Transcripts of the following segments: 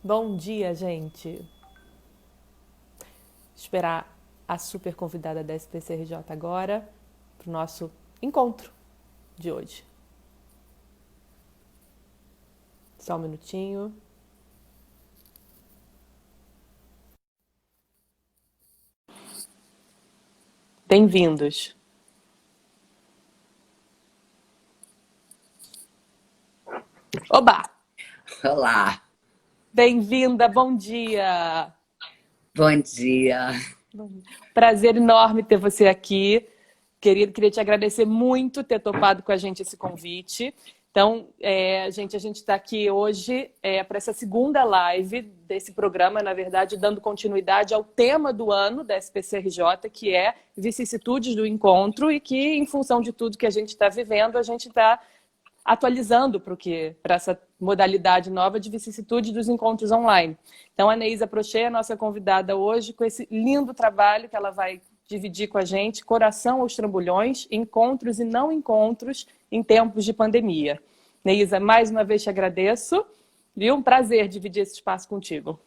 Bom dia, gente. Esperar a super convidada da SPCRJ agora para o nosso encontro de hoje. Só um minutinho. Bem-vindos. Oba! Olá, Bem-vinda, bom dia! bom dia. Prazer enorme ter você aqui. Querido, queria te agradecer muito ter topado com a gente esse convite. Então, a gente está aqui hoje para essa segunda live desse programa, na verdade, dando continuidade ao tema do ano da SPCRJ, que é vicissitudes do encontro, e que, em função de tudo que a gente está vivendo, a gente está atualizando para essa modalidade nova de vicissitude dos encontros online. Então, a Neisa Prochê é a nossa convidada hoje com esse lindo trabalho que ela vai dividir com a gente, Coração aos Trambolhões, Encontros e Não Encontros em Tempos de Pandemia. Neisa, mais uma vez te agradeço, viu? Um prazer dividir esse espaço contigo.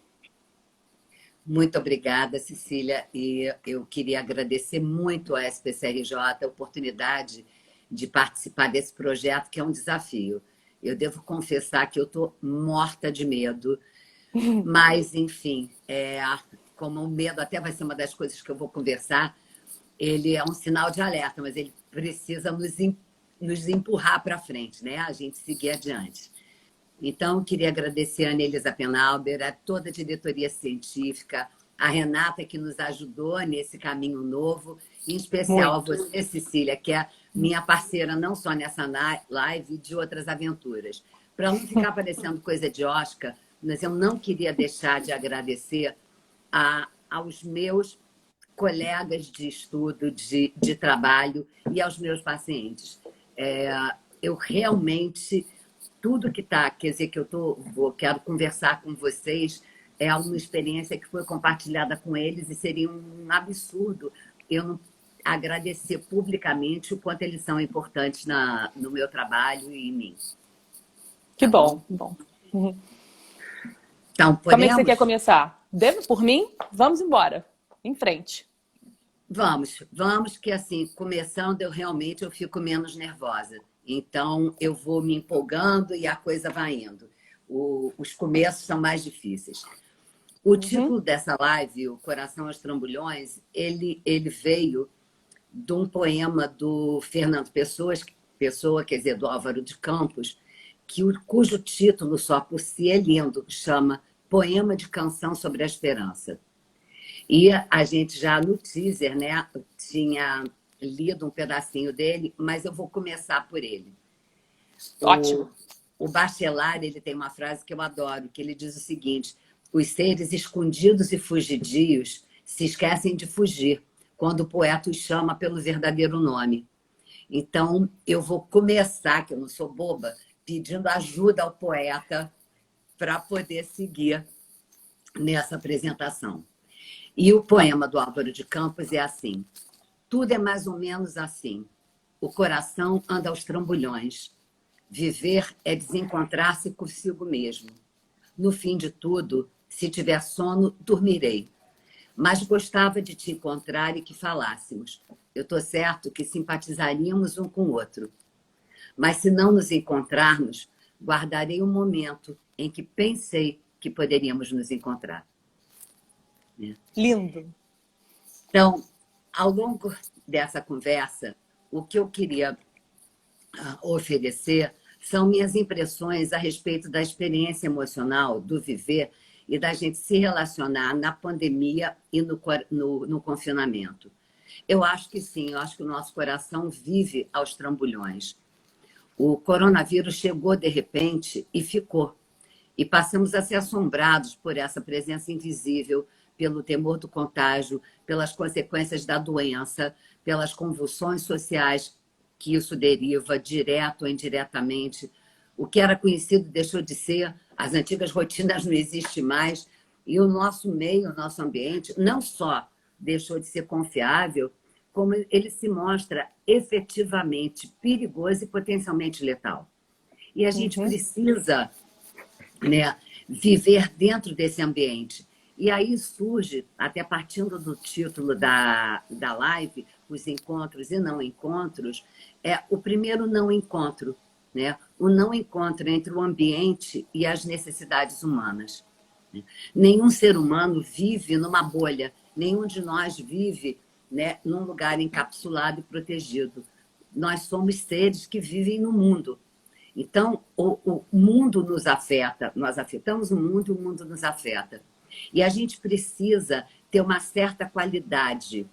Muito obrigada, Cecília. E eu queria agradecer muito à SPCRJ a oportunidade de participar desse projeto, que é um desafio. Eu devo confessar que eu estou morta de medo, mas, enfim, como o medo até vai ser uma das coisas que eu vou conversar, ele é um sinal de alerta, mas ele precisa nos empurrar para frente, né? A gente seguir adiante. Então, queria agradecer a Anelisa Penalber, a toda a diretoria científica, a Renata, que nos ajudou nesse caminho novo, em especial a Muito. você, Cecília, que é minha parceira não só nessa live, de outras aventuras. Para não ficar parecendo coisa de Oscar, mas eu não queria deixar de agradecer aos meus colegas de estudo, de trabalho e aos meus pacientes. Eu realmente tudo que está, quer dizer, que quero conversar com vocês, é uma experiência que foi compartilhada com eles e seria um absurdo eu não agradecer publicamente o quanto eles são importantes no meu trabalho e em mim. Que Tá bom? bom, que bom. Então, Como é que você quer podemos? começar? Devo por mim? Vamos embora. Em frente. Vamos, que assim, começando, eu fico menos nervosa. Então, eu vou me empolgando e a coisa vai indo. Os começos são mais difíceis. O título dessa live, O Coração aos Trambolhões, ele veio de um poema do Fernando Pessoa, quer dizer, do Álvaro de Campos, cujo título só por si é lindo, chama Poema de Canção sobre a Esperança. E a gente já no teaser, né, tinha lido um pedacinho dele, mas eu vou começar por ele. O, Ótimo. o Bachelard, ele tem uma frase que eu adoro, que ele diz o seguinte: os seres escondidos e fugidios se esquecem de fugir quando o poeta os chama pelo verdadeiro nome. Então, eu vou começar, que eu não sou boba, pedindo ajuda ao poeta para poder seguir nessa apresentação. E o poema do Álvaro de Campos é assim: tudo é mais ou menos assim. O coração anda aos trambolhões. Viver é desencontrar-se consigo mesmo. No fim de tudo, se tiver sono, dormirei. Mas gostava de te encontrar e que falássemos. Eu estou certo que simpatizaríamos um com o outro. Mas se não nos encontrarmos, guardarei um momento em que pensei que poderíamos nos encontrar. Lindo. Então, ao longo dessa conversa, o que eu queria oferecer são minhas impressões a respeito da experiência emocional, do viver e da gente se relacionar na pandemia e no confinamento. Eu acho que sim, eu acho que o nosso coração vive aos trambolhões. O coronavírus chegou de repente e ficou. E passamos a ser assombrados por essa presença invisível, pelo temor do contágio, pelas consequências da doença, pelas convulsões sociais que isso deriva, direto ou indiretamente. O que era conhecido deixou de ser, as antigas rotinas não existem mais, e o nosso meio, o nosso ambiente, não só deixou de ser confiável, como ele se mostra efetivamente perigoso e potencialmente letal. E a gente precisa, né, viver dentro desse ambiente. E aí surge, até partindo do título da live, os encontros e não encontros, o primeiro não encontro, né? O não encontro entre o ambiente e as necessidades humanas. Nenhum ser humano vive numa bolha, nenhum de nós vive, né, num lugar encapsulado e protegido. Nós somos seres que vivem no mundo. Então, o mundo nos afeta, nós afetamos o mundo nos afeta. E a gente precisa ter uma certa qualidade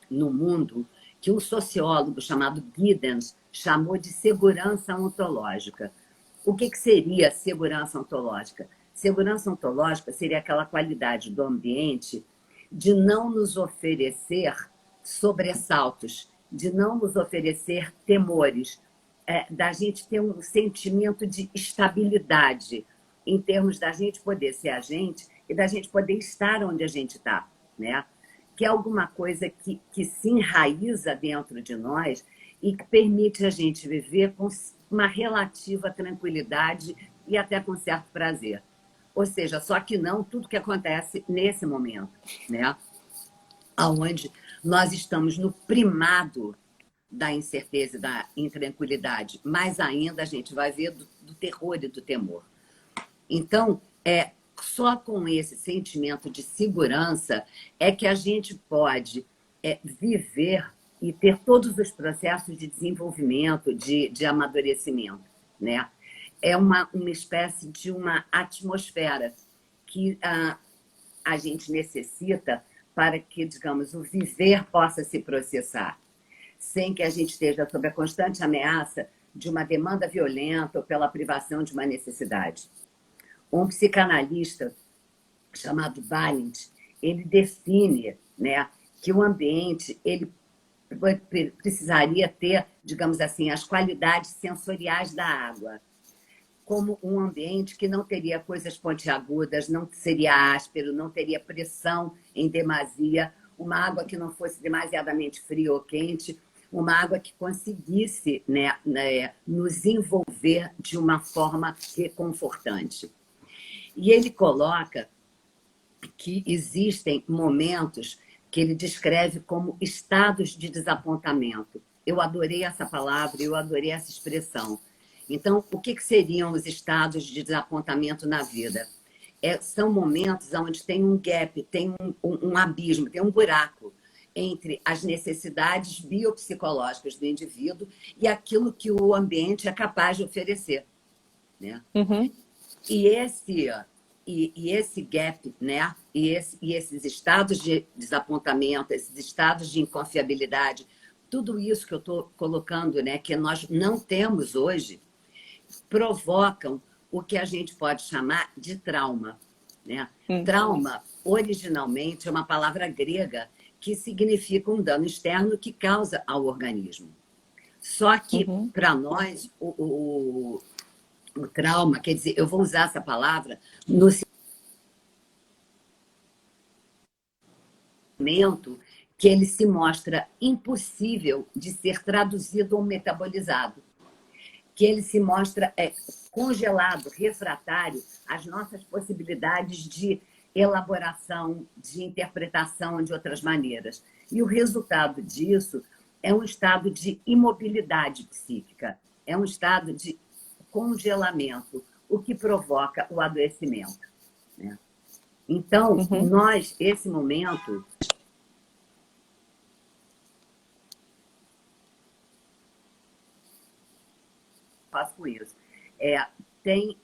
no mundo que um sociólogo chamado Giddens chamou de segurança ontológica. O que seria segurança ontológica? Segurança ontológica seria aquela qualidade do ambiente de não nos oferecer sobressaltos, de não nos oferecer temores, da gente ter um sentimento de estabilidade, em termos da gente poder ser a gente e da gente poder estar onde a gente está, né? Que é alguma coisa que se enraiza dentro de nós e que permite a gente viver com uma relativa tranquilidade e até com certo prazer. Ou seja, só que não tudo que acontece nesse momento, né? Onde nós estamos no primado da incerteza e da intranquilidade, mais ainda a gente vai ver do terror e do temor. Então, só com esse sentimento de segurança é que a gente pode viver e ter todos os processos de desenvolvimento, de amadurecimento, né? É uma espécie de uma atmosfera que a gente necessita para que, digamos, o viver possa se processar, sem que a gente esteja sob a constante ameaça de uma demanda violenta ou pela privação de uma necessidade. Um psicanalista chamado Valent, ele define, né, que o ambiente ele precisaria ter, digamos assim, as qualidades sensoriais da água, como um ambiente que não teria coisas pontiagudas, não seria áspero, não teria pressão em demasia, uma água que não fosse demasiadamente fria ou quente, uma água que conseguisse, né, nos envolver de uma forma reconfortante. E ele coloca que existem momentos que ele descreve como estados de desapontamento. Eu adorei essa palavra, eu adorei essa expressão. Então, o que seriam os estados de desapontamento na vida? São momentos onde tem um gap, tem um abismo, tem um buraco entre as necessidades biopsicológicas do indivíduo e aquilo que o ambiente é capaz de oferecer, né? Uhum. E esse gap, né? E esses estados de desapontamento, esses estados de inconfiabilidade, tudo isso que eu estou colocando, né, que nós não temos hoje, provocam o que a gente pode chamar de trauma, né? Trauma, originalmente, é uma palavra grega que significa um dano externo que causa ao organismo. Só que, para nós, o trauma, quer dizer, eu vou usar essa palavra no momento que ele se mostra impossível de ser traduzido ou metabolizado, que ele se mostra congelado, refratário às nossas possibilidades de elaboração, de interpretação de outras maneiras. E o resultado disso é um estado de imobilidade psíquica, é um estado de congelamento, o que provoca o adoecimento, né? Então, nós, esse momento, faço com isso, tem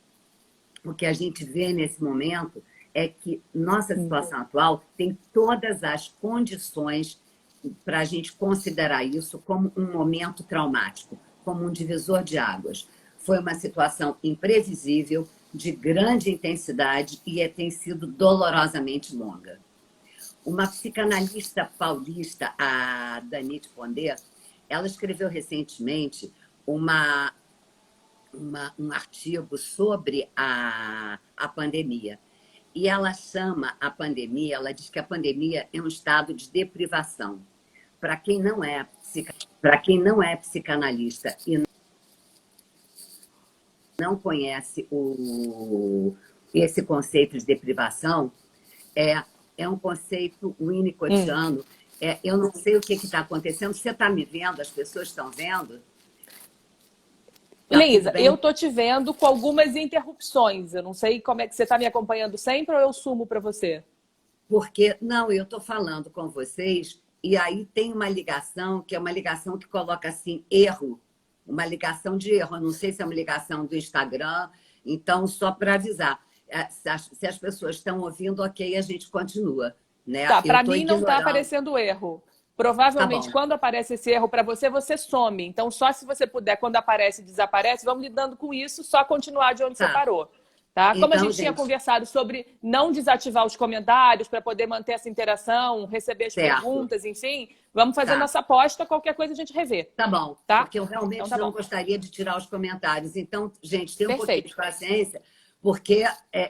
o que a gente vê nesse momento é que nossa situação atual tem todas as condições para a gente considerar isso como um momento traumático, como um divisor de águas. Foi uma situação imprevisível, de grande intensidade e tem sido dolorosamente longa. Uma psicanalista paulista, a Danite Pondé, ela escreveu recentemente um artigo sobre a pandemia. E ela chama a pandemia, ela diz que a pandemia é um estado de deprivação. Para quem não é psicanalista e não conhece o esse conceito de deprivação é um conceito winnicottiano. Eu não sei o que está acontecendo. Você está me vendo? As pessoas estão vendo? Tá Leísa, eu estou te vendo com algumas interrupções. Eu não sei como é que você está me acompanhando sempre ou eu sumo para você? Porque, não, eu estou falando com vocês e aí tem uma ligação, que é uma ligação que coloca assim, erro. Uma ligação de erro. Eu não sei se é uma ligação do Instagram. Então, só para avisar. Se as pessoas estão ouvindo, ok, a gente continua. Né? Tá, Eu para estou mim não está ignorando. aparecendo erro. Tá Provavelmente, bom. quando aparece esse erro para você, você some. Então, só se você puder, quando aparece e desaparece, vamos lidando com isso, só continuar de onde você Tá. parou. Tá? Como a Então, gente tinha gente, conversado sobre não desativar os comentários para poder manter essa interação, receber as certo. perguntas, enfim, vamos fazendo Tá. essa aposta, qualquer coisa a gente revê. Tá bom, Tá? porque eu Então realmente tá não bom. gostaria de tirar os comentários. Então, gente, tem um pouquinho de Perfeito. paciência, porque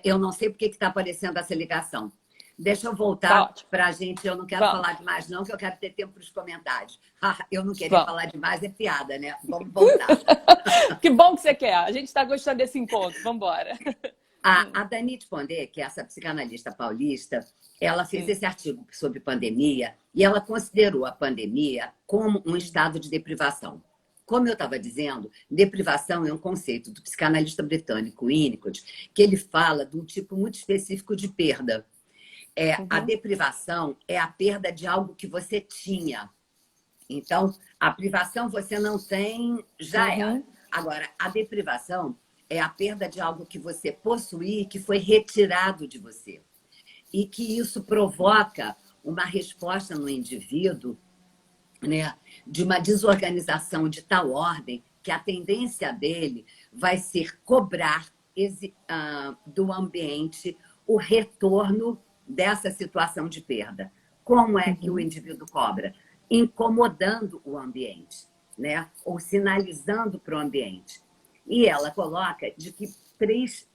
eu não sei por que está aparecendo essa ligação. Deixa eu Tá voltar ótimo. para a gente. Eu não quero Vamos. falar demais, não, que eu quero ter tempo para os comentários. Eu não querer Vamos. falar demais é piada, né? Vamos voltar. Que bom que você quer. A gente está gostando desse encontro. Vamos embora. A Danite Pondé, que é essa psicanalista paulista, ela fez esse artigo sobre pandemia e ela considerou a pandemia como um estado de deprivação. Como eu estava dizendo, deprivação é um conceito do psicanalista britânico Winnicott, que ele fala de um tipo muito específico de perda. A deprivação é a perda de algo que você tinha. Então, a privação você não tem, já era. Agora, a deprivação é a perda de algo que você possuía e que foi retirado de você. E que isso provoca uma resposta no indivíduo, né, de uma desorganização de tal ordem que a tendência dele vai ser cobrar do ambiente o retorno dessa situação de perda. Como é que o indivíduo cobra? Incomodando o ambiente, né? Ou sinalizando para o ambiente. E ela coloca de que 3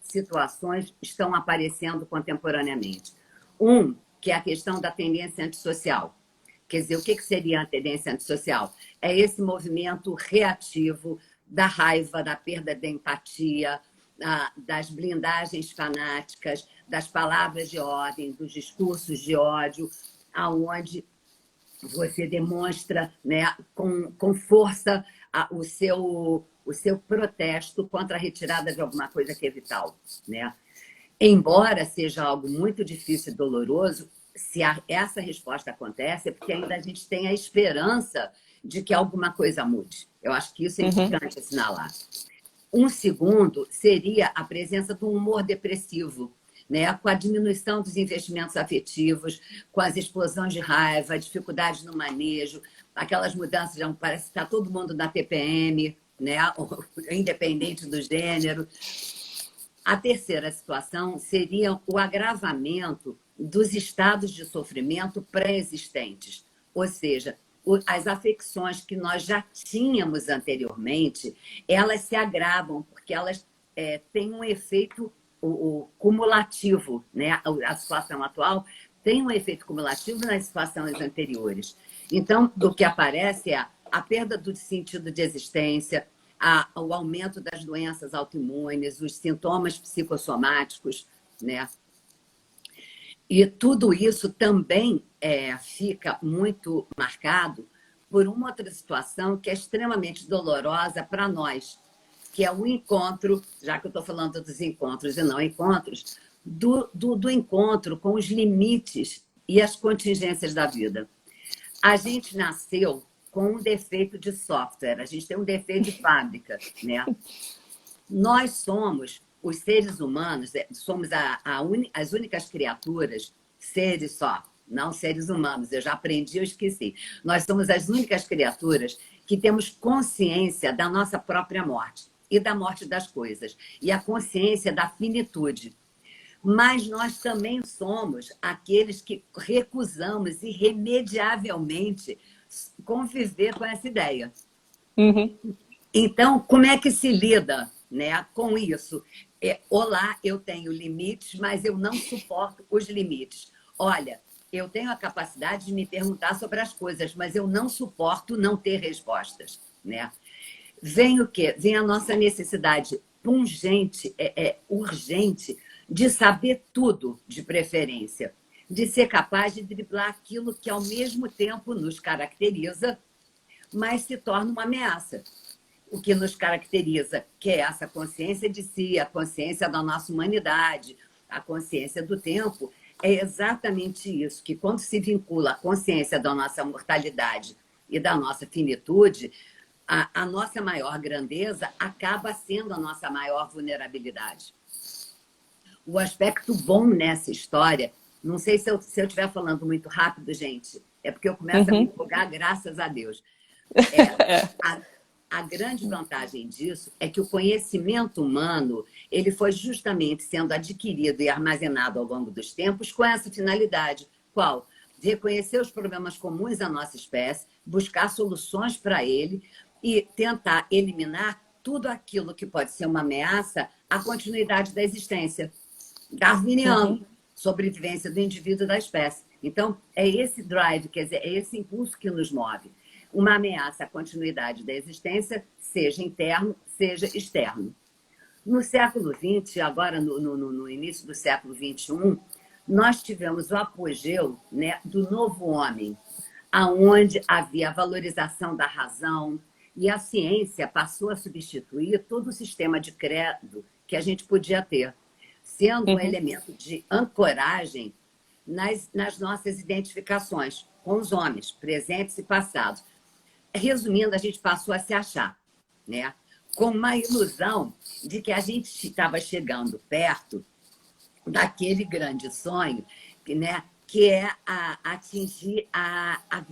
situações estão aparecendo contemporaneamente. Que é a questão da tendência antissocial. Quer dizer, o que seria a tendência antissocial? É esse movimento reativo da raiva, da perda da empatia, das blindagens fanáticas, das palavras de ordem, dos discursos de ódio, aonde você demonstra, né, com força o seu protesto contra a retirada de alguma coisa que é vital, né? Embora seja algo muito difícil e doloroso, se essa resposta acontece, é porque ainda a gente tem a esperança de que alguma coisa mude. Eu acho que isso é importante assinalar. Um segundo seria a presença do humor depressivo, né? Com a diminuição dos investimentos afetivos, com as explosões de raiva, a dificuldade no manejo, aquelas mudanças, parece que está todo mundo na TPM, né? Independente do gênero. A terceira situação seria o agravamento dos estados de sofrimento pré-existentes, ou seja, as afecções que nós já tínhamos anteriormente, elas se agravam, porque elas têm um efeito cumulativo, né? A situação atual tem um efeito cumulativo nas situações anteriores. Então, o que aparece é a perda do sentido de existência, o aumento das doenças autoimunes, os sintomas psicossomáticos, né? E tudo isso também fica muito marcado por uma outra situação que é extremamente dolorosa para nós, que é o encontro, já que eu estou falando dos encontros e não encontros, do encontro com os limites e as contingências da vida. A gente nasceu com um defeito de software, a gente tem um defeito de fábrica, né? Nós somos, os seres humanos, somos as únicas criaturas, seres só, não seres humanos, eu já aprendi, eu esqueci. Nós somos as únicas criaturas que temos consciência da nossa própria morte e da morte das coisas, e a consciência da finitude. Mas nós também somos aqueles que recusamos irremediavelmente conviver com essa ideia. Então, como é que se lida, né, com isso? Olá, eu tenho limites, mas eu não suporto os limites. Olha, eu tenho a capacidade de me perguntar sobre as coisas, mas eu não suporto não ter respostas, né? Vem o quê? Vem a nossa necessidade pungente, urgente de saber tudo, de preferência, de ser capaz de driblar aquilo que ao mesmo tempo nos caracteriza, mas se torna uma ameaça. O que nos caracteriza, que é essa consciência de si, a consciência da nossa humanidade, a consciência do tempo, é exatamente isso, que quando se vincula à consciência da nossa mortalidade e da nossa finitude, a nossa maior grandeza acaba sendo a nossa maior vulnerabilidade. O aspecto bom nessa história, não sei se eu estiver falando muito rápido, gente, é porque eu começo a me empolgar, graças a Deus. A grande vantagem disso é que o conhecimento humano ele foi justamente sendo adquirido e armazenado ao longo dos tempos com essa finalidade. Qual? Reconhecer os problemas comuns à nossa espécie, buscar soluções para ele e tentar eliminar tudo aquilo que pode ser uma ameaça à continuidade da existência. Darwiniano, sobrevivência do indivíduo e da espécie. Então, é esse drive, quer dizer, é esse impulso que nos move. Uma ameaça à continuidade da existência, seja interno, seja externo. No século XX, agora no início do século XXI, nós tivemos o apogeu, né, do novo homem, aonde havia a valorização da razão e a ciência passou a substituir todo o sistema de credo que a gente podia ter, sendo um elemento de ancoragem nas nossas identificações com os homens, presentes e passados. Resumindo, a gente passou a se achar, né? Com uma ilusão de que a gente estava chegando perto daquele grande sonho, né? Que é atingir a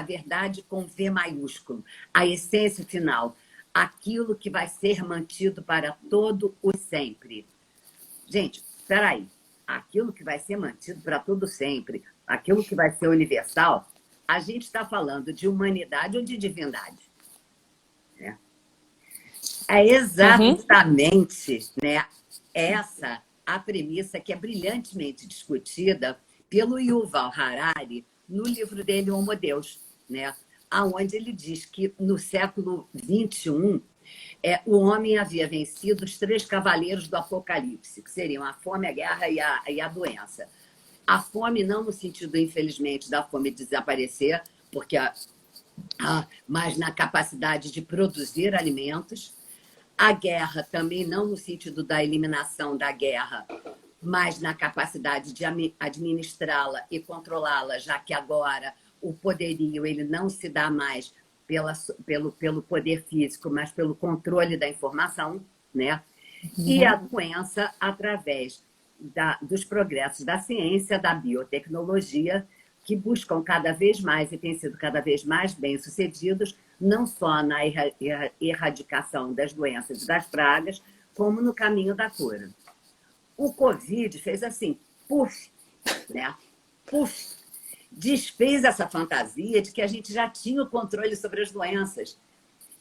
verdade com V maiúsculo, a essência final, aquilo que vai ser mantido para todo o sempre. Gente, espera aí, aquilo que vai ser mantido para todo sempre, aquilo que vai ser universal, a gente está falando de humanidade ou de divindade? Né? É exatamente né, essa a premissa que é brilhantemente discutida pelo Yuval Harari no livro dele, Homo Deus, né? Onde ele diz que no século XXI o homem havia vencido os 3 cavaleiros do Apocalipse, que seriam a fome, a guerra e a doença. A fome não no sentido, infelizmente, da fome de desaparecer, porque mas na capacidade de produzir alimentos. A guerra também não no sentido da eliminação da guerra, mas na capacidade de administrá-la e controlá-la, já que agora o poderio ele não se dá mais pelo poder físico, mas pelo controle da informação, né? E a doença através dos progressos da ciência, da biotecnologia, que buscam cada vez mais e têm sido cada vez mais bem-sucedidos, não só na erradicação das doenças e das pragas, como no caminho da cura. O Covid fez assim, puf, né? Puf, desfez essa fantasia de que a gente já tinha o controle sobre as doenças.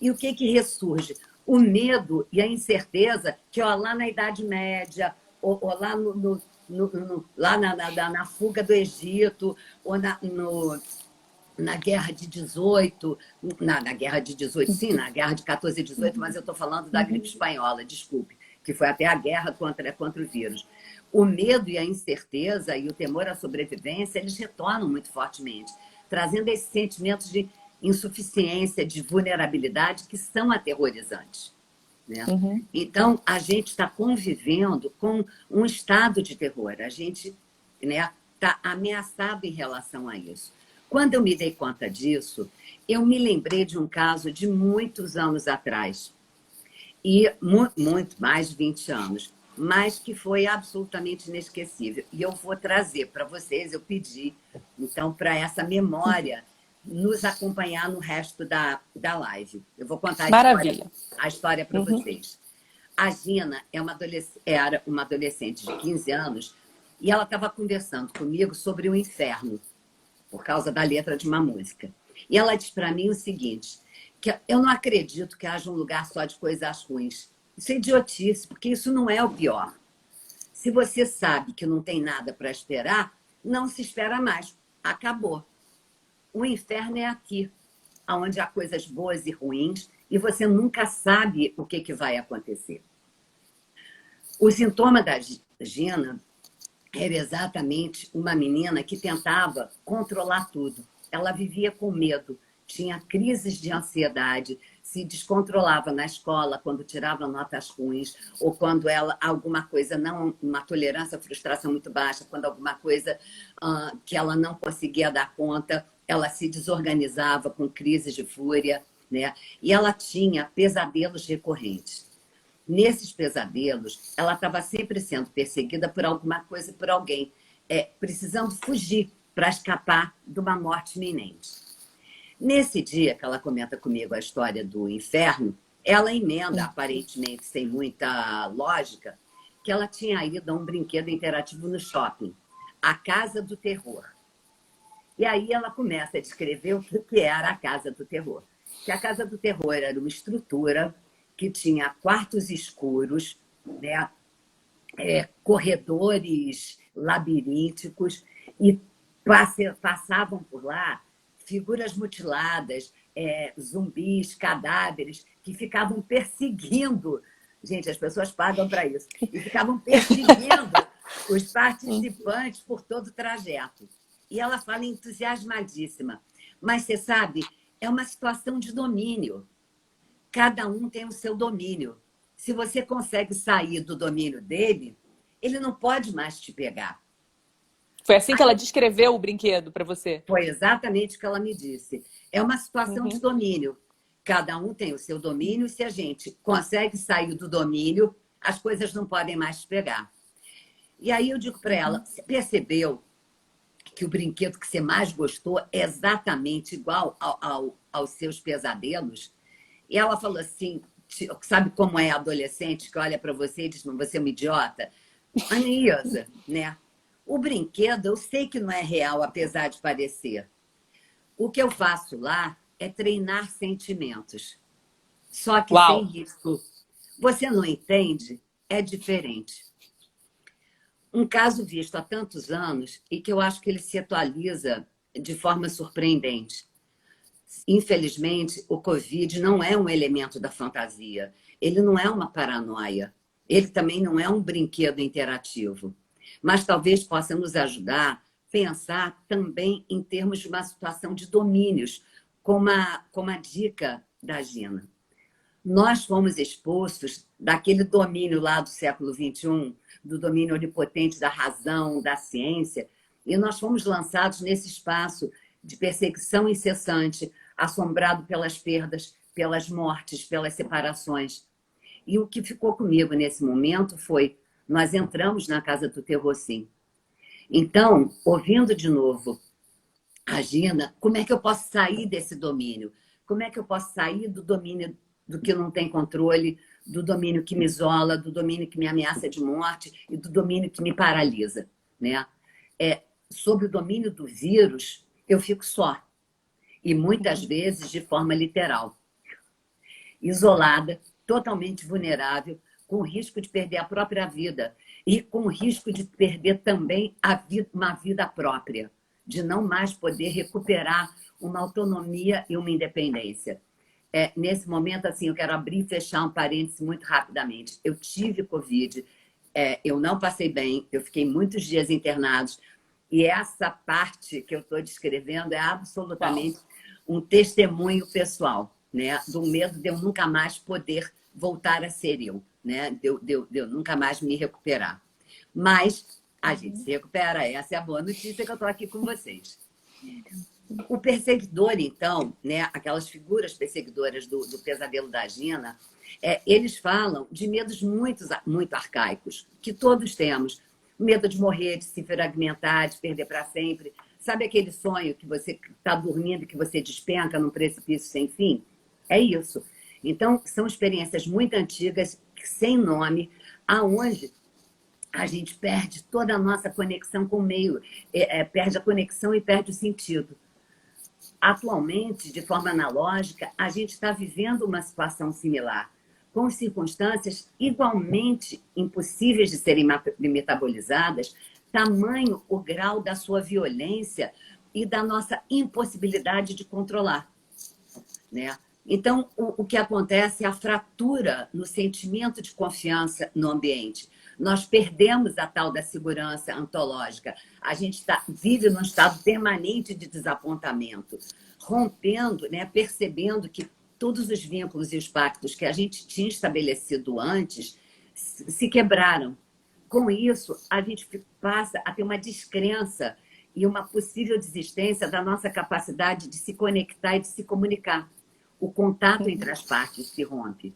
E o que ressurge? O medo e a incerteza que ó, lá na Idade Média, ou lá lá na fuga do Egito, ou na Guerra de 18, na Guerra de 18, sim, na Guerra de 14 e 18, mas eu estou falando da gripe espanhola, desculpe, que foi até a guerra contra o vírus. O medo e a incerteza e o temor à sobrevivência, eles retornam muito fortemente, trazendo esses sentimentos de insuficiência, de vulnerabilidade, que são aterrorizantes. Né? Então, a gente está convivendo com um estado de terror. A gente está ameaçado em relação a isso. Quando eu me dei conta disso, eu me lembrei de um caso de muitos anos atrás, e muito mais de 20 anos, mas que foi absolutamente inesquecível. E eu vou trazer para vocês, eu pedi, então, para essa memória nos acompanhar no resto da live. Eu vou contar a história para vocês. A Gina era uma adolescente de 15 anos e ela estava conversando comigo sobre o inferno, por causa da letra de uma música. E ela disse para mim o seguinte, que eu não acredito que haja um lugar só de coisas ruins. Isso é idiotice, porque isso não é o pior. Se você sabe que não tem nada para esperar, não se espera mais. Acabou. O inferno é aqui, onde há coisas boas e ruins, e você nunca sabe o que vai acontecer. O sintoma da Gina era exatamente uma menina que tentava controlar tudo. Ela vivia com medo, tinha crises de ansiedade, se descontrolava na escola quando tirava notas ruins, ou quando ela alguma coisa não, uma tolerância à frustração muito baixa, quando alguma coisa que ela não conseguia dar conta, ela se desorganizava com crises de fúria, né? E ela tinha pesadelos recorrentes. Nesses pesadelos, ela estava sempre sendo perseguida por alguma coisa, por alguém, precisando fugir para escapar de uma morte iminente. Nesse dia que ela comenta comigo a história do inferno, ela emenda, aparentemente sem muita lógica, que ela tinha ido a um brinquedo interativo no shopping, a Casa do Terror. E aí ela começa a descrever o que era a Casa do Terror. Que a Casa do Terror era uma estrutura que tinha quartos escuros, né? Corredores labirínticos, e passavam por lá figuras mutiladas, zumbis, cadáveres, que ficavam perseguindo. Gente, as pessoas pagam para isso. E ficavam perseguindo os participantes por todo o trajeto. E ela fala entusiasmadíssima. Mas você sabe, é uma situação de domínio. Cada um tem o seu domínio. Se você consegue sair do domínio dele, ele não pode mais te pegar. Foi assim que ela descreveu o brinquedo para você? Foi exatamente o que ela me disse. É uma situação de domínio. Cada um tem o seu domínio, e se a gente consegue sair do domínio, as coisas não podem mais te pegar. E aí eu digo para ela, você percebeu que o brinquedo que você mais gostou é exatamente igual aos seus pesadelos? E ela falou assim, sabe como é adolescente que olha para você e diz, não, você é uma idiota? Aniesa, né? O brinquedo, eu sei que não é real, apesar de parecer. O que eu faço lá é treinar sentimentos. Só que sem risco. Você não entende? É diferente. Um caso visto há tantos anos e que eu acho que ele se atualiza de forma surpreendente. Infelizmente, o Covid não é um elemento da fantasia. Ele não é uma paranoia. Ele também não é um brinquedo interativo. Mas talvez possa nos ajudar a pensar também em termos de uma situação de domínios, como a dica da Gina. Nós fomos expostos daquele domínio lá do século XXI, do domínio onipotente da razão, da ciência, e nós fomos lançados nesse espaço de perseguição incessante, assombrado pelas perdas, pelas mortes, pelas separações. E o que ficou comigo nesse momento foi, nós entramos na Casa do Terror, sim. Então, ouvindo de novo a Gina, como é que eu posso sair desse domínio? Como é que eu posso sair do domínio do que não tem controle, do domínio que me isola, do domínio que me ameaça de morte e do domínio que me paralisa, né? Sob o domínio do vírus, eu fico só. E muitas vezes de forma literal. Isolada, totalmente vulnerável, com risco de perder a própria vida e com risco de perder também uma vida própria, de não mais poder recuperar uma autonomia e uma independência. Nesse momento, assim, eu quero abrir e fechar um parêntese muito rapidamente. Eu tive Covid, eu não passei bem, eu fiquei muitos dias internados, e essa parte que eu estou descrevendo é absolutamente um testemunho pessoal, né? Do medo de eu nunca mais poder voltar a ser eu, né? De eu nunca mais me recuperar. Mas a gente se recupera, essa é a boa notícia que eu estou aqui com vocês. O perseguidor, então, né? Aquelas figuras perseguidoras do pesadelo da Gina, eles falam de medos muito arcaicos, que todos temos. Medo de morrer, de se fragmentar, de perder para sempre. Sabe aquele sonho que você está dormindo e que você despenca num precipício sem fim? É isso. Então, são experiências muito antigas, sem nome, aonde a gente perde toda a nossa conexão com o meio, perde a conexão e perde o sentido. Atualmente, de forma analógica, a gente está vivendo uma situação similar, com circunstâncias igualmente impossíveis de serem metabolizadas, tamanho o grau da sua violência e da nossa impossibilidade de controlar, né? Então, o que acontece é a fratura no sentimento de confiança no ambiente. Nós perdemos a tal da segurança ontológica. A gente vive num estado permanente de desapontamento, rompendo, né, percebendo que todos os vínculos e os pactos que a gente tinha estabelecido antes se quebraram. Com isso, a gente passa a ter uma descrença e uma possível desistência da nossa capacidade de se conectar e de se comunicar. O contato entre as partes se rompe.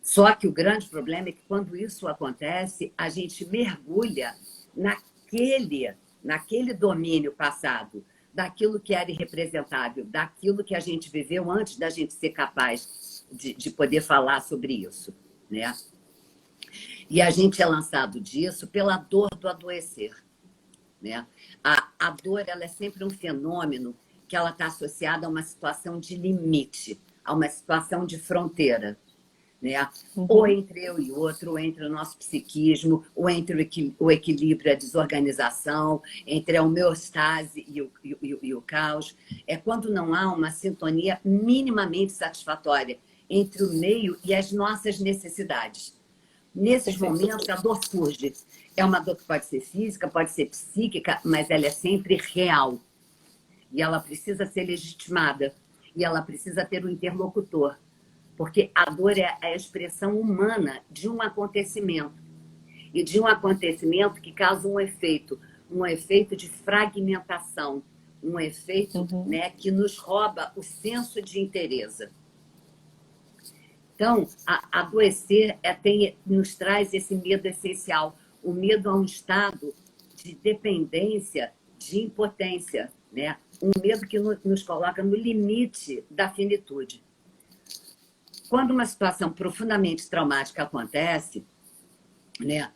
Só que o grande problema é que quando isso acontece, a gente mergulha naquele domínio passado, daquilo que era irrepresentável, daquilo que a gente viveu antes da gente ser capaz de poder falar sobre isso, né? E a gente é lançado disso pela dor do adoecer, né? A dor, ela é sempre um fenômeno que ela está associada a uma situação de limite, a uma situação de fronteira, né? Ou entre eu e outro, ou entre o nosso psiquismo, ou entre o equilíbrio e a desorganização, entre a homeostase e o caos. É quando não há uma sintonia minimamente satisfatória entre o meio e as nossas necessidades. Nesses momentos, a dor surge. É uma dor que pode ser física, pode ser psíquica, mas ela é sempre real. E ela precisa ser legitimada. E ela precisa ter um interlocutor. Porque a dor é a expressão humana de um acontecimento. E de um acontecimento que causa um efeito de fragmentação, um efeito, né, que nos rouba o senso de inteireza. Então, adoecer nos traz esse medo essencial, o medo a um estado de dependência, de impotência, né? Um medo que nos coloca no limite da finitude. Quando uma situação profundamente traumática acontece, né,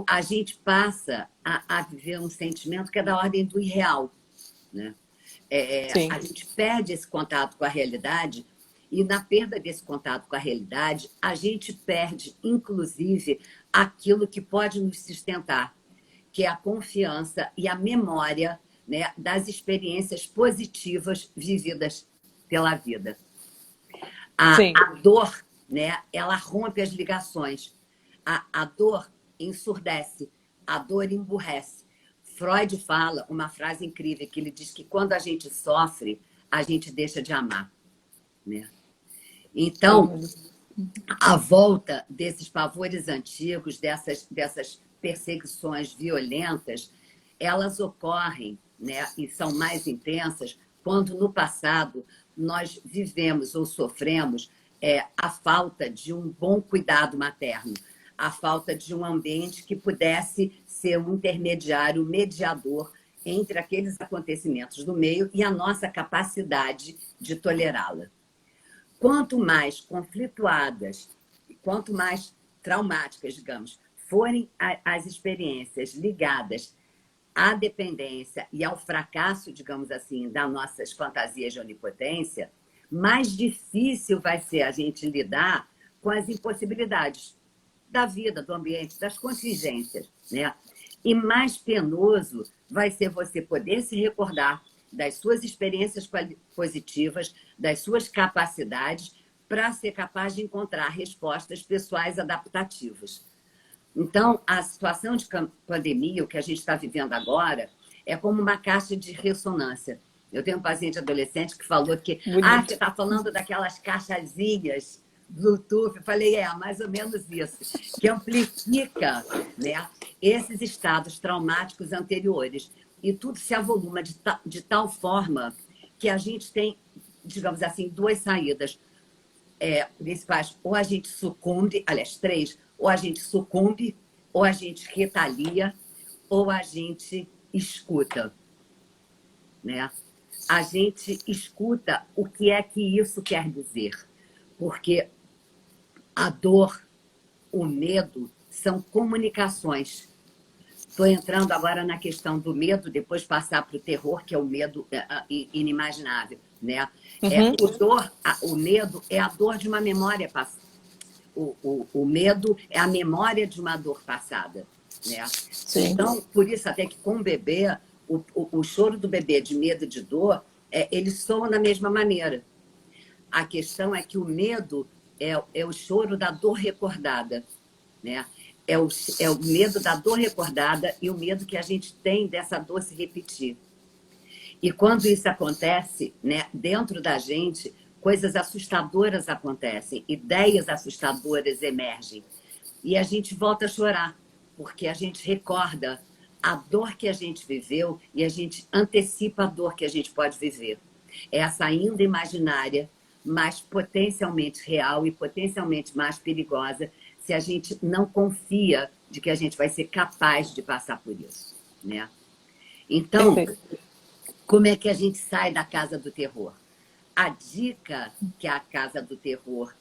a gente passa a viver um sentimento que é da ordem do irreal, né? A gente perde esse contato com a realidade. E na perda desse contato com a realidade, a gente perde, inclusive, aquilo que pode nos sustentar, que é a confiança e a memória, né, das experiências positivas vividas pela vida. A dor, né, ela rompe as ligações. A dor ensurdece, a dor emburrece. Freud fala uma frase incrível, que ele diz que quando a gente sofre, a gente deixa de amar, né? Então, a volta desses pavores antigos, dessas perseguições violentas, elas ocorrem, né, e são mais intensas quando, no passado, nós vivemos ou sofremos a falta de um bom cuidado materno, a falta de um ambiente que pudesse ser um intermediário, mediador entre aqueles acontecimentos do meio e a nossa capacidade de tolerá-la. Quanto mais conflituadas, quanto mais traumáticas, digamos, forem as experiências ligadas à dependência e ao fracasso, digamos assim, das nossas fantasias de onipotência, mais difícil vai ser a gente lidar com as impossibilidades da vida, do ambiente, das contingências, né? E mais penoso vai ser você poder se recordar das suas experiências positivas, das suas capacidades, para ser capaz de encontrar respostas pessoais adaptativas. Então, a situação de pandemia, o que a gente está vivendo agora, é como uma caixa de ressonância. Eu tenho um paciente adolescente que falou que você está falando daquelas caixazinhas Bluetooth. Eu falei, mais ou menos isso, que amplifica, né, esses estados traumáticos anteriores. E tudo se avoluma de tal forma que a gente tem, digamos assim, duas saídas principais. Ou a gente sucumbe, aliás, três, ou a gente sucumbe, ou a gente retalia, ou a gente escuta, né? A gente escuta o que é que isso quer dizer. Porque a dor, o medo, são comunicações. Estou entrando agora na questão do medo, depois passar para o terror, que é o medo inimaginável, né? O medo é a dor de uma memória passada. O medo é a memória de uma dor passada, né? Então, por isso até que com o bebê, o choro do bebê de medo e de dor, ele soa da mesma maneira. A questão é que o medo é o choro da dor recordada, né? É o medo da dor recordada e o medo que a gente tem dessa dor se repetir. E quando isso acontece, né, dentro da gente, coisas assustadoras acontecem, ideias assustadoras emergem. E a gente volta a chorar, porque a gente recorda a dor que a gente viveu e a gente antecipa a dor que a gente pode viver. Essa ainda imaginária, mas potencialmente real e potencialmente mais perigosa, se a gente não confia de que a gente vai ser capaz de passar por isso, né? Então, como é que a gente sai da casa do terror? A dica que a Casa do Terror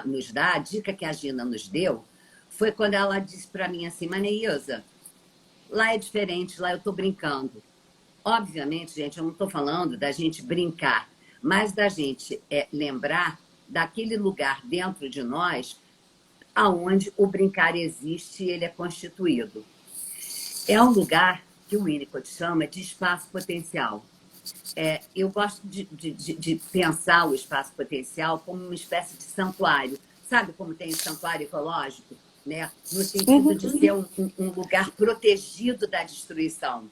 nos dá, a dica que a Gina nos deu, foi quando ela disse para mim assim, Maneísa, lá é diferente, lá eu estou brincando. Obviamente, gente, eu não estou falando da gente brincar, mas da gente lembrar daquele lugar dentro de nós aonde o brincar existe e ele é constituído. É um lugar que o Winnicott chama de espaço potencial. Eu gosto de pensar o espaço potencial como uma espécie de santuário. Sabe como tem o santuário ecológico? Né? No sentido de ser um lugar protegido da destruição.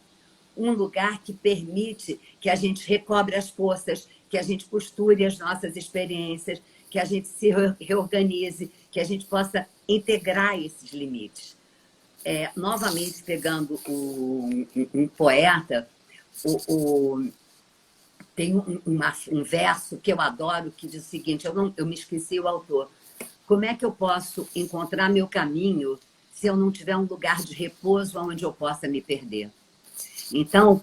Um lugar que permite que a gente recobre as forças, que a gente costure as nossas experiências, que a gente se reorganize, que a gente possa integrar esses limites. Novamente, pegando um poeta, tem um verso que eu adoro, que diz o seguinte, eu me esqueci o autor. Como é que eu posso encontrar meu caminho se eu não tiver um lugar de repouso onde eu possa me perder? Então,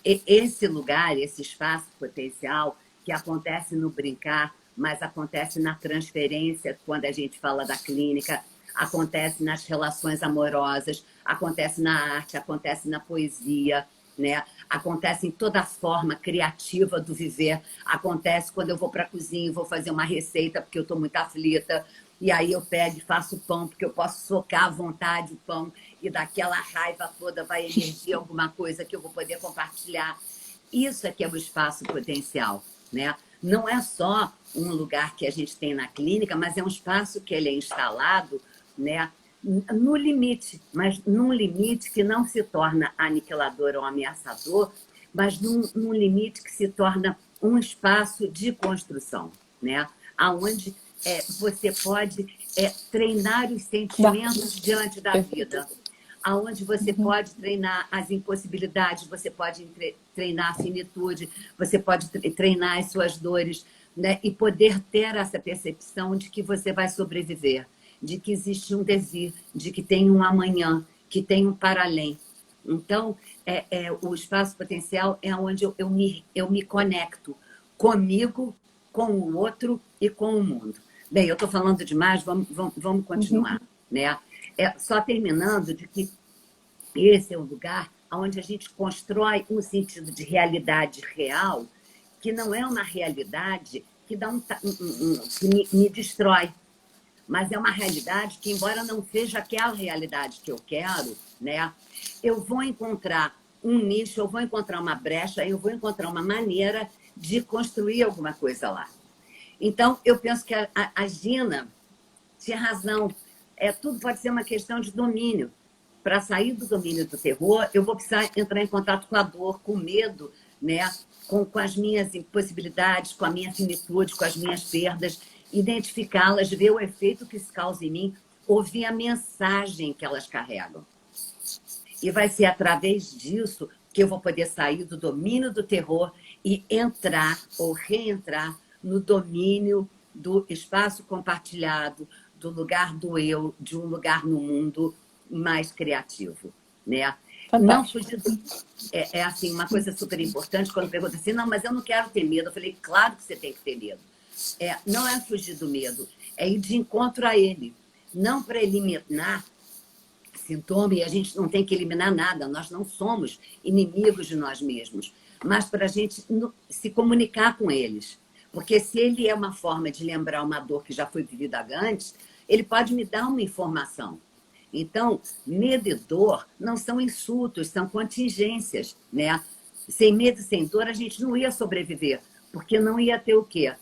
esse lugar, esse espaço potencial, que acontece no brincar, mas acontece na transferência, quando a gente fala da clínica, acontece nas relações amorosas, acontece na arte, acontece na poesia, né? Acontece em toda a forma criativa do viver. Acontece quando eu vou para a cozinha e vou fazer uma receita porque eu estou muito aflita. E aí eu pego e faço pão, porque eu posso socar à vontade o pão e daquela raiva toda vai emergir alguma coisa que eu vou poder compartilhar. Isso é que é o espaço potencial, né? Não é só um lugar que a gente tem na clínica, mas é um espaço que ele é instalado, né, no limite, mas num limite que não se torna aniquilador ou ameaçador, mas num limite que se torna um espaço de construção, né? Onde você pode treinar os sentimentos diante da vida, aonde você pode treinar as impossibilidades, você pode treinar a finitude, você pode treinar as suas dores, né? E poder ter essa percepção de que você vai sobreviver, de que existe um devir, de que tem um amanhã, que tem um para além. Então, o espaço potencial é onde eu me conecto comigo, com o outro e com o mundo. Bem, eu estou falando demais, vamos continuar, né? Só terminando de que esse é um lugar onde a gente constrói um sentido de realidade real, que não é uma realidade que que me destrói, mas é uma realidade que, embora não seja aquela realidade que eu quero, né, eu vou encontrar um nicho, eu vou encontrar uma brecha, eu vou encontrar uma maneira de construir alguma coisa lá. Então, eu penso que a Gina tinha razão. Tudo pode ser uma questão de domínio. Para sair do domínio do terror, eu vou precisar entrar em contato com a dor, com o medo, né? com as minhas impossibilidades, com a minha finitude, com as minhas perdas, identificá-las, ver o efeito que isso causa em mim, ouvir a mensagem que elas carregam. E vai ser através disso que eu vou poder sair do domínio do terror e entrar ou reentrar no domínio do espaço compartilhado, do lugar do eu, de um lugar no mundo mais criativo, né? Não fugir do... assim, uma coisa super importante, quando pergunta assim, não, mas eu não quero ter medo. Eu falei, claro que você tem que ter medo. Não é fugir do medo, é ir de encontro a ele. Não para eliminar sintoma, e a gente não tem que eliminar nada, nós não somos inimigos de nós mesmos, mas para a gente se comunicar com eles. Porque se ele é uma forma de lembrar uma dor que já foi vivida antes, ele pode me dar uma informação. Então, medo e dor não são insultos, são contingências, né? Sem medo e sem dor, a gente não ia sobreviver, porque não ia ter o quê?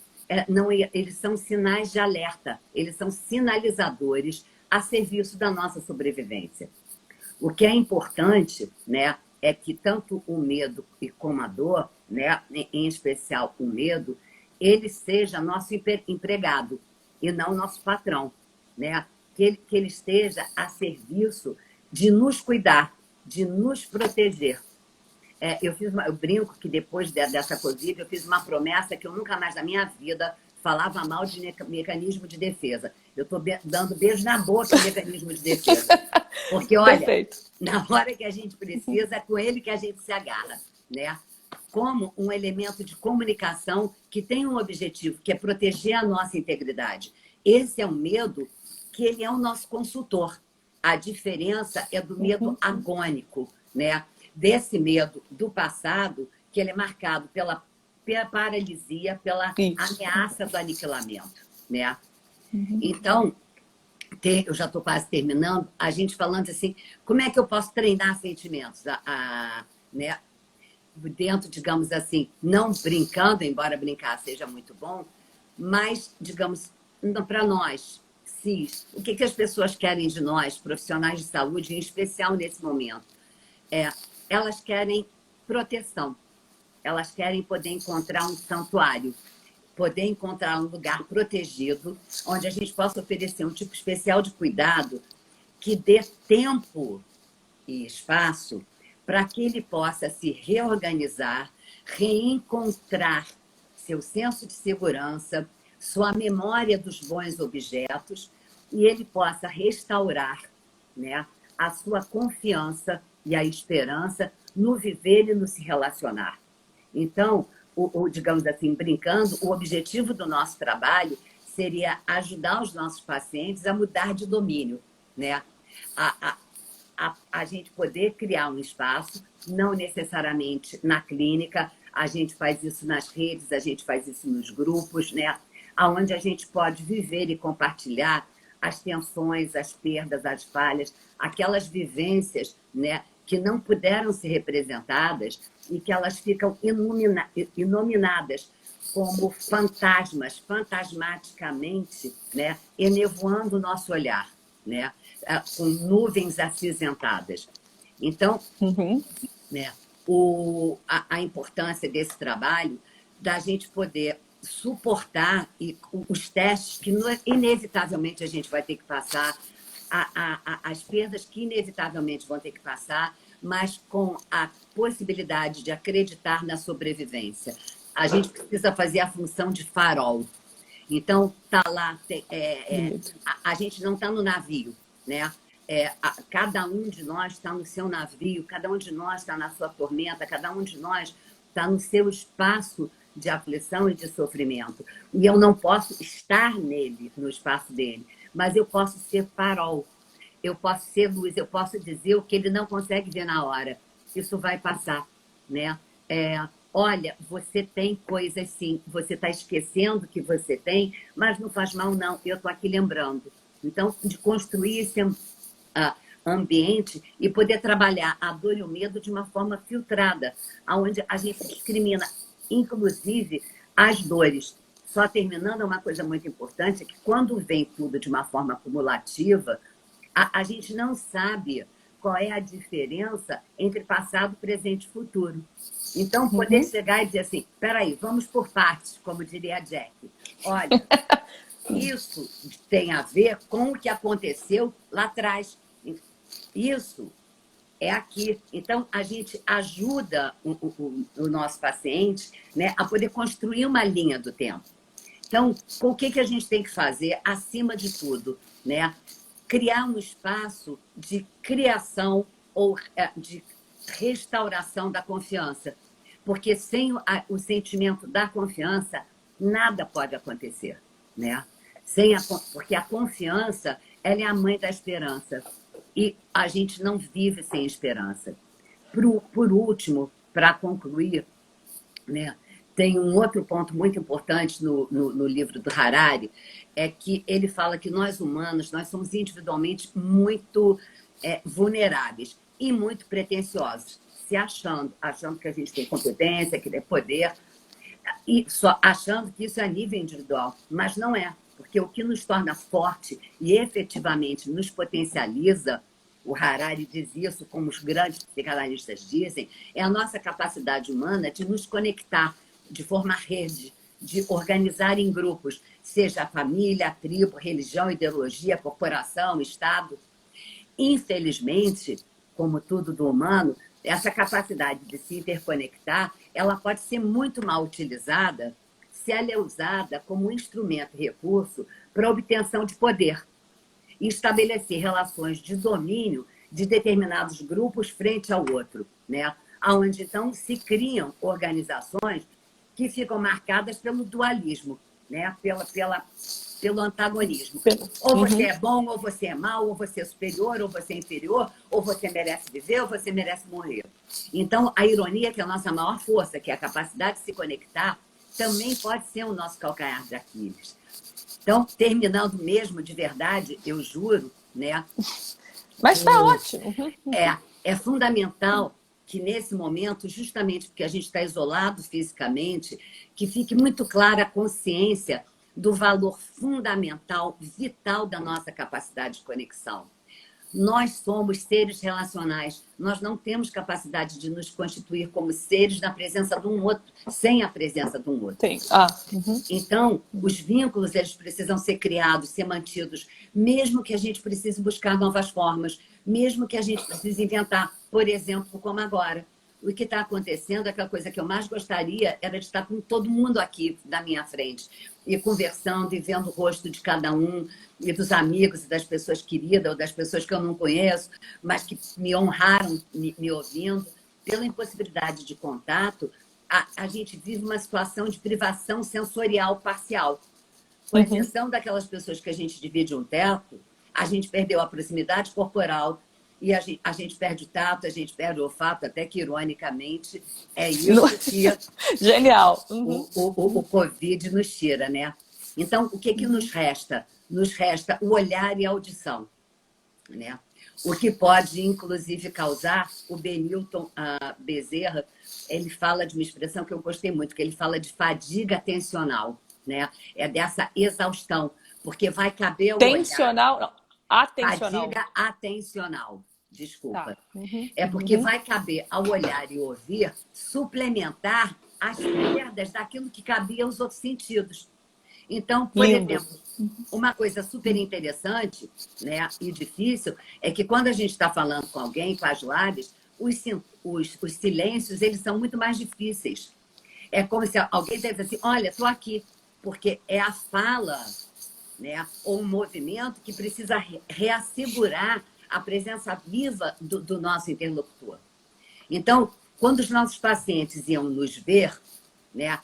eles são sinais de alerta, eles são sinalizadores a serviço da nossa sobrevivência. O que é importante, né, é que tanto o medo como a dor, né, em especial o medo, ele seja nosso empregado e não nosso patrão, né? Que ele esteja a serviço de nos cuidar, de nos proteger. Eu brinco que depois dessa Covid eu fiz uma promessa que eu nunca mais na minha vida falava mal de mecanismo de defesa. Eu estou dando beijo na boca do mecanismo de defesa. Porque, olha, Perfeito. na hora que a gente precisa, é com ele que a gente se agarra, né? Como um elemento de comunicação que tem um objetivo, que é proteger a nossa integridade. Esse é um medo que ele é o nosso consultor. A diferença é do medo agônico, né? Desse medo do passado, que ele é marcado pela paralisia, pela ameaça do aniquilamento, né? Então, eu já estou quase terminando, a gente falando assim, como é que eu posso treinar sentimentos? Né? Dentro, digamos assim, não brincando, embora brincar seja muito bom, mas, digamos, para nós, cis, o que as pessoas querem de nós, profissionais de saúde, em especial nesse momento? Elas querem proteção, elas querem poder encontrar um santuário, poder encontrar um lugar protegido, onde a gente possa oferecer um tipo especial de cuidado que dê tempo e espaço para que ele possa se reorganizar, reencontrar seu senso de segurança, sua memória dos bons objetos, e ele possa restaurar, né, a sua confiança e a esperança no viver e no se relacionar. Então, digamos assim, brincando, o objetivo do nosso trabalho seria ajudar os nossos pacientes a mudar de domínio, né? A gente poder criar um espaço, não necessariamente na clínica, a gente faz isso nas redes, a gente faz isso nos grupos, né? Onde a gente pode viver e compartilhar as tensões, as perdas, as falhas, aquelas vivências, né, que não puderam ser representadas e que elas ficam inominadas como fantasmas, fantasmaticamente, né, enevoando o nosso olhar, né, com nuvens acinzentadas. Então, né, a importância desse trabalho, da gente poder suportar os testes que inevitavelmente a gente vai ter que passar, as perdas que inevitavelmente vão ter que passar, mas com a possibilidade de acreditar na sobrevivência. A gente precisa fazer a função de farol. Então, tá lá, a gente não está no navio, né? Cada um de nós está no seu navio, cada um de nós está na sua tormenta, cada um de nós está no seu espaço de aflição e de sofrimento. E eu não posso estar nele, no espaço dele, mas eu posso ser farol, eu posso ser luz, eu posso dizer o que ele não consegue ver na hora. Isso vai passar, né? Olha, você tem coisas sim, você está esquecendo que você tem, mas não faz mal não, eu estou aqui lembrando. Então, de construir esse ambiente e poder trabalhar a dor e o medo de uma forma filtrada, onde a gente discrimina, inclusive, as dores. Só terminando, uma coisa muito importante é que quando vem tudo de uma forma acumulativa, a gente não sabe qual é a diferença entre passado, presente e futuro. Então, poder chegar e dizer assim, peraí, vamos por partes, como diria a Jack. Olha, isso tem a ver com o que aconteceu lá atrás. Isso é aqui. Então, a gente ajuda o nosso paciente, né, a poder construir uma linha do tempo. Então, o que a gente tem que fazer, acima de tudo, né? Criar um espaço de criação ou de restauração da confiança. Porque sem o sentimento da confiança, nada pode acontecer, né? Porque a confiança, ela é a mãe da esperança. E a gente não vive sem esperança. Por último, para concluir, né, tem um outro ponto muito importante no livro do Harari, é que ele fala que nós humanos, nós somos individualmente muito vulneráveis e muito pretensiosos, se achando que a gente tem competência, que tem poder, E só achando que isso é a nível individual, mas não é, porque o que nos torna forte e efetivamente nos potencializa, o Harari diz isso, como os grandes psicanalistas dizem, é a nossa capacidade humana de nos conectar, de formar rede, de organizar em grupos, seja a família, a tribo, religião, ideologia, corporação, Estado. Infelizmente, como tudo do humano, essa capacidade de se interconectar, ela pode ser muito mal utilizada se ela é usada como um instrumento e recurso para obtenção de poder e estabelecer relações de domínio de determinados grupos frente ao outro, né? Onde, então, se criam organizações que ficam marcadas pelo dualismo, né? Pelo antagonismo. Ou você é bom, ou você é mau, ou você é superior, ou você é inferior, ou você merece viver, ou você merece morrer. Então, a ironia é que a nossa maior força, que é a capacidade de se conectar, também pode ser o nosso calcanhar de Aquiles. Então, terminando mesmo de verdade, eu juro, né? Mas está ótimo. É fundamental que nesse momento, justamente porque a gente está isolado fisicamente, que fique muito clara a consciência do valor fundamental, vital da nossa capacidade de conexão. Nós somos seres relacionais. Nós não temos capacidade de nos constituir como seres na presença de um outro, sem a presença de um outro. Então, os vínculos eles precisam ser criados, ser mantidos, mesmo que a gente precise buscar novas formas, mesmo que a gente precise inventar, por exemplo, como agora. O que está acontecendo, aquela coisa que eu mais gostaria era de estar com todo mundo aqui na minha frente, e conversando, e vendo o rosto de cada um, e dos amigos, e das pessoas queridas, ou das pessoas que eu não conheço, mas que me honraram me ouvindo. Pela impossibilidade de contato, a gente vive uma situação de privação sensorial parcial. Com exceção daquelas pessoas que a gente divide um teto, a gente perdeu a proximidade corporal, e a gente perde o tato, a gente perde o olfato, até que, ironicamente, é isso que Genial. O Covid nos tira, né? Então, o que nos resta? Nos resta o olhar e a audição, né? O que pode, inclusive, causar, o Benilton Bezerra, ele fala de uma expressão que eu gostei muito, que ele fala de fadiga atencional, né? É dessa exaustão, porque vai caber o tensional, olhar... Não. Atencional. Fadiga atencional. Desculpa. Tá. É porque vai caber ao olhar e ouvir suplementar as perdas daquilo que cabia aos outros sentidos. Então, por exemplo, uma coisa super interessante, né, e difícil é que quando a gente está falando com alguém, com as lábios, os silêncios eles são muito mais difíceis. É como se alguém dissesse assim, olha, estou aqui, porque é a fala, né, ou um movimento que precisa reassegurar a presença viva do nosso interlocutor. Então, quando os nossos pacientes iam nos ver, né,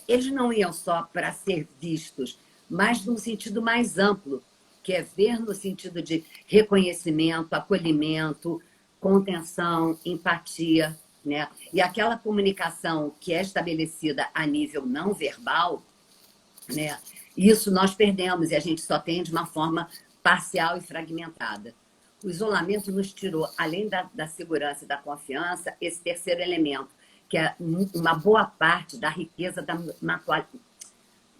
eles não iam só para ser vistos, mas num sentido mais amplo, que é ver no sentido de reconhecimento, acolhimento, contenção, empatia, né? E aquela comunicação que é estabelecida a nível não verbal, né? Isso nós perdemos e a gente só tem de uma forma parcial e fragmentada. O isolamento nos tirou, além da segurança e da confiança, esse terceiro elemento, que é uma boa parte da riqueza da mutualidade.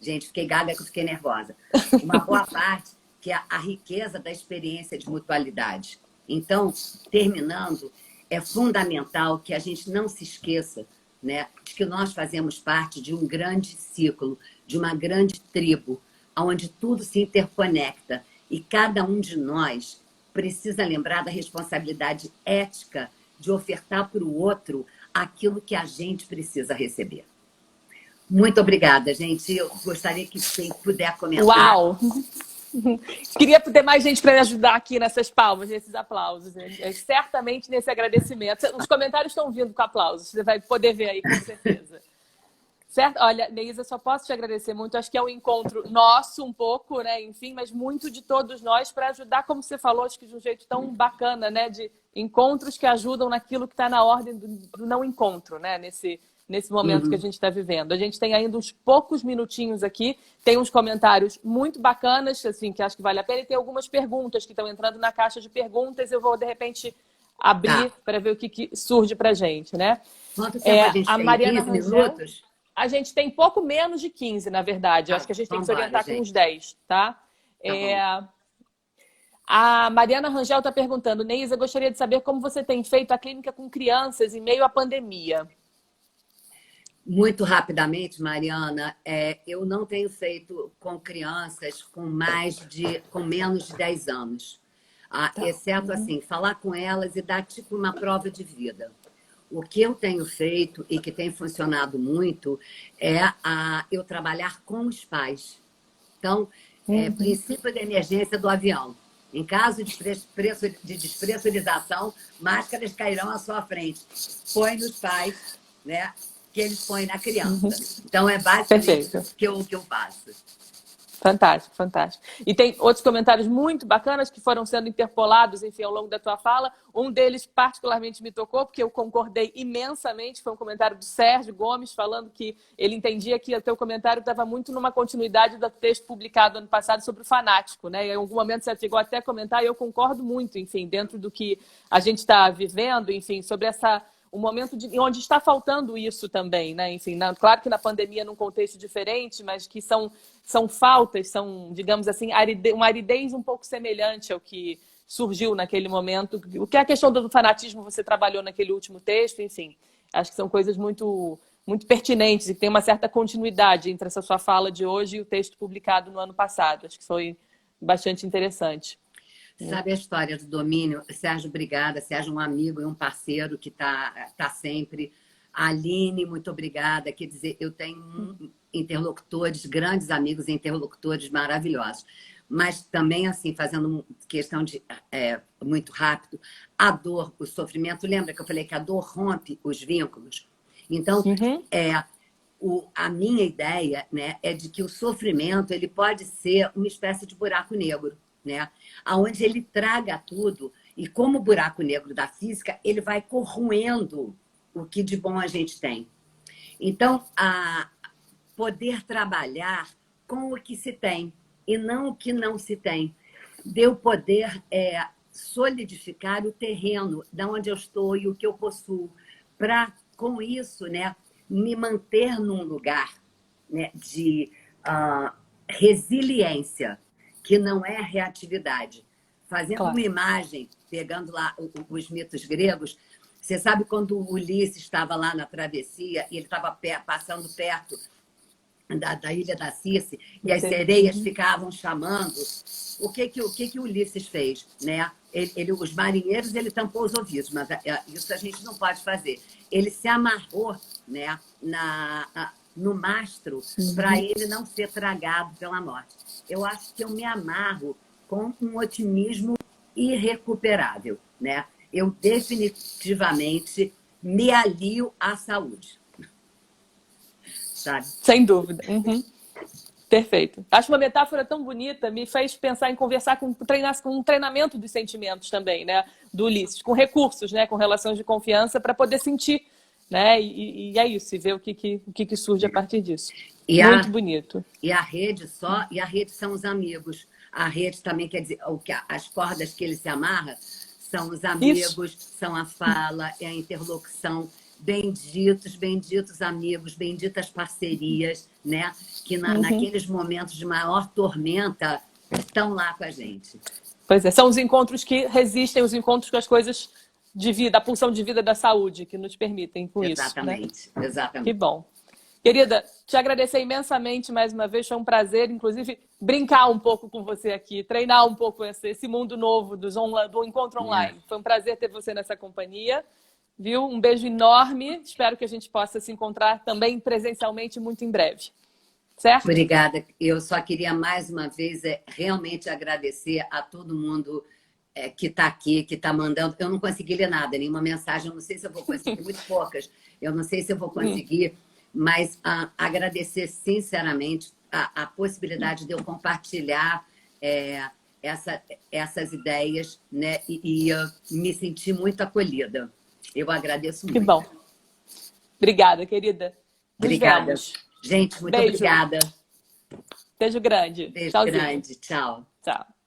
Gente, fiquei gaga que eu fiquei nervosa. Uma boa parte que é a riqueza da experiência de mutualidade. Então, terminando, é fundamental que a gente não se esqueça, né, de que nós fazemos parte de um grande ciclo, de uma grande tribo, onde tudo se interconecta e cada um de nós precisa lembrar da responsabilidade ética de ofertar para o outro aquilo que a gente precisa receber. Muito obrigada, gente. Eu gostaria que quem puder comentar. Uau! Queria ter mais gente para me ajudar aqui nessas palmas, nesses aplausos. Certamente nesse agradecimento. Os comentários estão vindo com aplausos. Você vai poder ver aí, com certeza. Certo? Olha, Neísa, só posso te agradecer muito. Acho que é um encontro nosso um pouco, né? Enfim, mas muito de todos nós para ajudar, como você falou, acho que de um jeito tão bacana, né? De encontros que ajudam naquilo que está na ordem do não encontro, né? Nesse momento que a gente está vivendo. A gente tem ainda uns poucos minutinhos aqui, tem uns comentários muito bacanas, assim, que acho que vale a pena, e tem algumas perguntas que estão entrando na caixa de perguntas. Eu vou, de repente, abrir para ver o que surge para a gente, né? Quanto tempo a gente a tem? Mariana 15 Rangel, minutos? A gente tem pouco menos de 15, na verdade. Eu acho que a gente tem que se orientar com uns 10, tá? A Mariana Rangel está perguntando, Neisa, gostaria de saber como você tem feito a clínica com crianças em meio à pandemia. Muito rapidamente, Mariana, eu não tenho feito com crianças com menos de 10 anos. Exceto, assim, falar com elas e dar tipo uma prova de vida. O que eu tenho feito e que tem funcionado muito é eu trabalhar com os pais. Então, princípio da emergência do avião. Em caso de despressurização, máscaras cairão à sua frente. Põe nos pais, né? Que eles põem na criança. Então, é basicamente o que eu faço. Fantástico, fantástico. E tem outros comentários muito bacanas que foram sendo interpolados, enfim, ao longo da tua fala. Um deles particularmente me tocou, porque eu concordei imensamente. Foi um comentário do Sérgio Gomes, falando que ele entendia que o teu comentário estava muito numa continuidade do texto publicado ano passado sobre o fanático, né? E em algum momento você chegou até a comentar, e eu concordo muito, enfim, dentro do que a gente está vivendo, enfim, sobre um momento onde está faltando isso também, né? Enfim, claro que na pandemia, num contexto diferente, mas que são faltas, são, digamos assim, uma aridez um pouco semelhante ao que surgiu naquele momento. O que é a questão do fanatismo você trabalhou naquele último texto, enfim. Acho que são coisas muito, muito pertinentes e que tem uma certa continuidade entre essa sua fala de hoje e o texto publicado no ano passado. Acho que foi bastante interessante. Sabe a história do domínio? Sérgio, obrigada. Sérgio, um amigo e um parceiro que tá sempre. A Aline, muito obrigada. Quer dizer, eu tenho interlocutores, grandes amigos e interlocutores maravilhosos. Mas também, assim, fazendo questão de muito rápido, a dor, o sofrimento. Lembra que eu falei que a dor rompe os vínculos? Então, a minha ideia, né, é de que o sofrimento ele pode ser uma espécie de buraco negro, né? Onde ele traga tudo e como o buraco negro da física, ele vai corroendo o que de bom a gente tem. Então, poder trabalhar com o que se tem e não o que não se tem. Deu poder solidificar o terreno de onde eu estou e o que eu possuo, para, com isso, né, me manter num lugar, né, de resiliência, que não é reatividade. Fazendo uma imagem, pegando lá os mitos gregos, você sabe quando o Ulisses estava lá na travessia e ele estava passando perto da ilha da Circe e as sereias ficavam chamando, o que o Ulisses fez, né? Os marinheiros, ele tampou os ouvidos, mas isso a gente não pode fazer. Ele se amarrou, né, no mastro para ele não ser tragado pela morte. Eu acho que eu me amarro com um otimismo irrecuperável, né? Eu definitivamente me alio à saúde. Sabe? Sem dúvida. Perfeito. Acho uma metáfora tão bonita, me fez pensar em conversar com um treinamento dos sentimentos também, né? Do Ulisses, com recursos, né? Com relações de confiança para poder sentir, né? E é isso, e ver o que surge a partir disso. Muito bonito. E a rede são os amigos. A rede também quer dizer, as cordas que ele se amarra são os amigos, são a fala, é a interlocução. Benditos amigos, benditas parcerias, né? Que naqueles momentos de maior tormenta estão lá com a gente. Pois é, são os encontros que resistem, os encontros com as coisas de vida, a pulsão de vida da saúde, que nos permitem com isso. Né? Exatamente. Que bom. Querida, te agradecer imensamente mais uma vez, foi um prazer, inclusive, brincar um pouco com você aqui, treinar um pouco esse mundo novo do encontro online. Foi um prazer ter você nessa companhia. Viu? Um beijo enorme. Espero que a gente possa se encontrar também presencialmente muito em breve. Certo? Obrigada. Eu só queria mais uma vez realmente agradecer a todo mundo que está aqui, que está mandando. Eu não consegui ler nada, nenhuma mensagem. Eu não sei se eu vou conseguir, muito poucas. Eu não sei se eu vou conseguir, mas agradecer sinceramente a possibilidade de eu compartilhar essas ideias, né? E me sentir muito acolhida. Eu agradeço muito. Que bom. Obrigada, querida. Obrigada. Gente, muito obrigada. Beijo grande. Beijo Tchauzinho. grande. Tchau. Tchau.